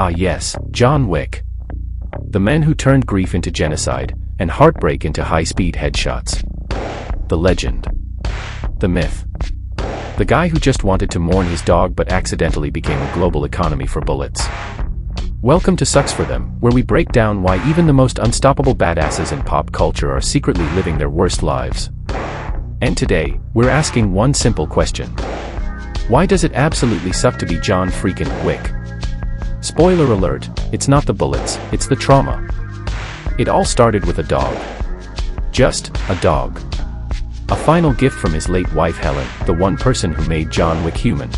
Ah yes, John Wick. The man who turned grief into genocide, and heartbreak into high-speed headshots. The legend. The myth. The guy who just wanted to mourn his dog but accidentally became a global economy for bullets. Welcome to Sucks for Them, where we break down why even the most unstoppable badasses in pop culture are secretly living their worst lives. And today, we're asking one simple question. Why does it absolutely suck to be John freaking Wick? Spoiler alert, it's not the bullets, it's the trauma. It all started with a dog. Just a dog. A final gift from his late wife Helen, the one person who made John Wick human.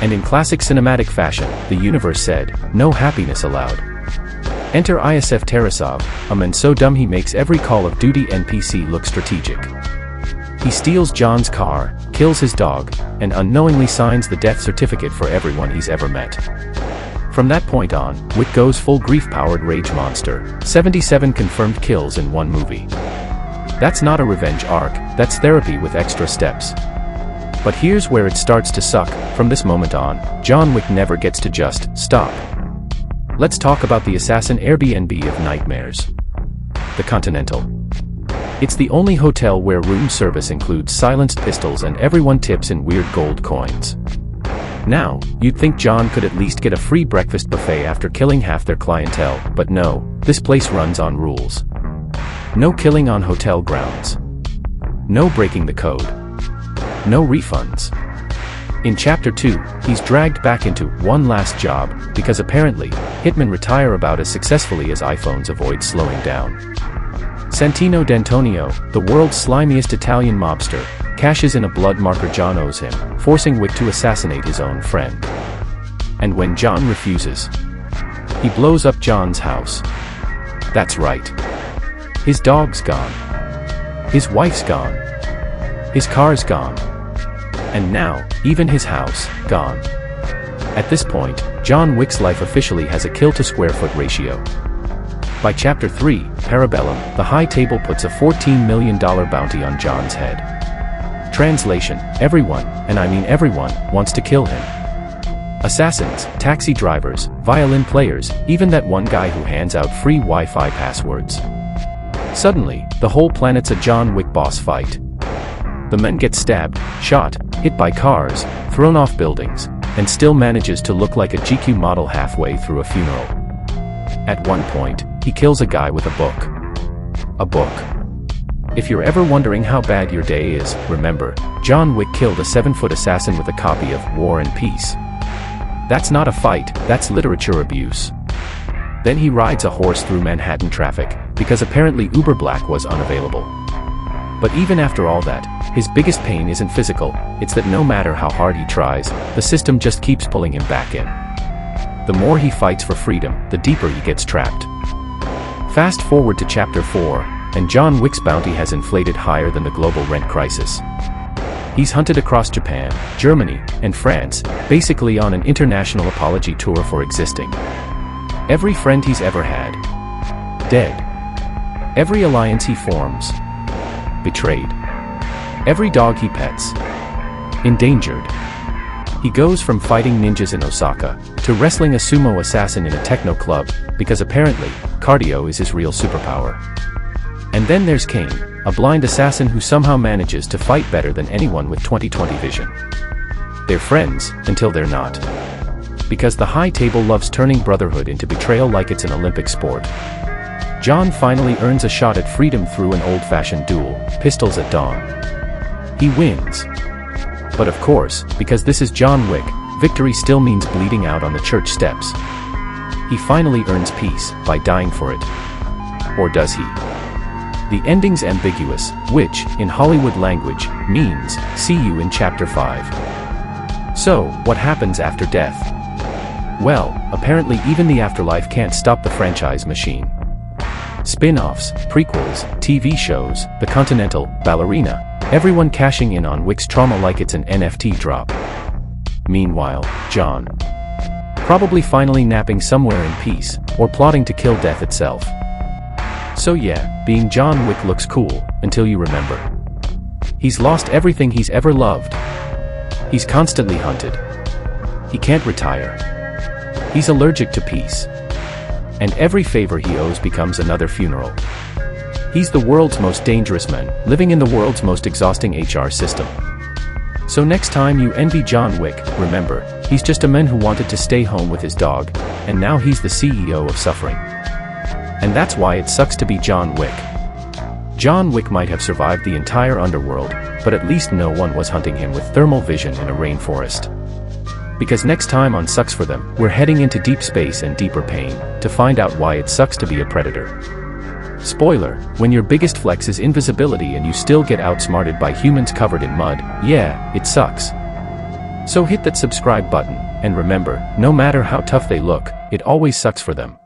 And in classic cinematic fashion, the universe said, no happiness allowed. Enter Isef Tarasov, a man so dumb he makes every Call of Duty NPC look strategic. He steals John's car, kills his dog, and unknowingly signs the death certificate for everyone he's ever met. From that point on, Wick goes full grief-powered rage monster, 77 confirmed kills in one movie. That's not a revenge arc, that's therapy with extra steps. But here's where it starts to suck. From this moment on, John Wick never gets to just stop. Let's talk about the assassin Airbnb of nightmares. The Continental. It's the only hotel where room service includes silenced pistols and everyone tips in weird gold coins. Now, you'd think John could at least get a free breakfast buffet after killing half their clientele, but no, this place runs on rules. No killing on hotel grounds. No breaking the code. No refunds. In Chapter 2, he's dragged back into one last job, because apparently, hitmen retire about as successfully as iPhones avoid slowing down. Santino D'Antonio, the world's slimiest Italian mobster, cashes in a blood marker John owes him, forcing Wick to assassinate his own friend. And when John refuses, he blows up John's house. That's right. His dog's gone. His wife's gone. His car's gone. And now, even his house, gone. At this point, John Wick's life officially has a kill-to-square-foot ratio. By Chapter 3, Parabellum, the High Table puts a $14 million bounty on John's head. Translation, everyone, and I mean everyone, wants to kill him. Assassins, taxi drivers, violin players, even that one guy who hands out free Wi-Fi passwords. Suddenly, the whole planet's a John Wick boss fight. The man gets stabbed, shot, hit by cars, thrown off buildings, and still manages to look like a GQ model halfway through a funeral. At one point, he kills a guy with a book. A book. If you're ever wondering how bad your day is, remember, John Wick killed a 7-foot assassin with a copy of War and Peace. That's not a fight, that's literature abuse. Then he rides a horse through Manhattan traffic, because apparently Uber Black was unavailable. But even after all that, his biggest pain isn't physical, it's that no matter how hard he tries, the system just keeps pulling him back in. The more he fights for freedom, the deeper he gets trapped. Fast forward to Chapter 4, and John Wick's bounty has inflated higher than the global rent crisis. He's hunted across Japan, Germany, and France, basically on an international apology tour for existing. Every friend he's ever had. Dead. Every alliance he forms. Betrayed. Every dog he pets. Endangered. He goes from fighting ninjas in Osaka, to wrestling a sumo assassin in a techno club, because apparently, cardio is his real superpower. And then there's Kane, a blind assassin who somehow manages to fight better than anyone with 20/20 vision. They're friends, until they're not. Because the High Table loves turning brotherhood into betrayal like it's an Olympic sport. John finally earns a shot at freedom through an old-fashioned duel, pistols at dawn. He wins. But of course, because this is John Wick, victory still means bleeding out on the church steps. He finally earns peace, by dying for it. Or does he? The ending's ambiguous, which, in Hollywood language, means, see you in Chapter 5. So, what happens after death? Well, apparently even the afterlife can't stop the franchise machine. Spin-offs, prequels, TV shows, The Continental, Ballerina, everyone cashing in on Wick's trauma like it's an NFT drop. Meanwhile, John. Probably finally napping somewhere in peace, or plotting to kill death itself. So yeah, being John Wick looks cool, until you remember. He's lost everything he's ever loved. He's constantly hunted. He can't retire. He's allergic to peace. And every favor he owes becomes another funeral. He's the world's most dangerous man, living in the world's most exhausting HR system. So next time you envy John Wick, remember, he's just a man who wanted to stay home with his dog, and now he's the CEO of suffering. And that's why it sucks to be John Wick. John Wick might have survived the entire underworld, but at least no one was hunting him with thermal vision in a rainforest. Because next time on Sucks for Them, we're heading into deep space and deeper pain, to find out why it sucks to be a predator. Spoiler, when your biggest flex is invisibility and you still get outsmarted by humans covered in mud, yeah, it sucks. So hit that subscribe button, and remember, no matter how tough they look, it always sucks for them.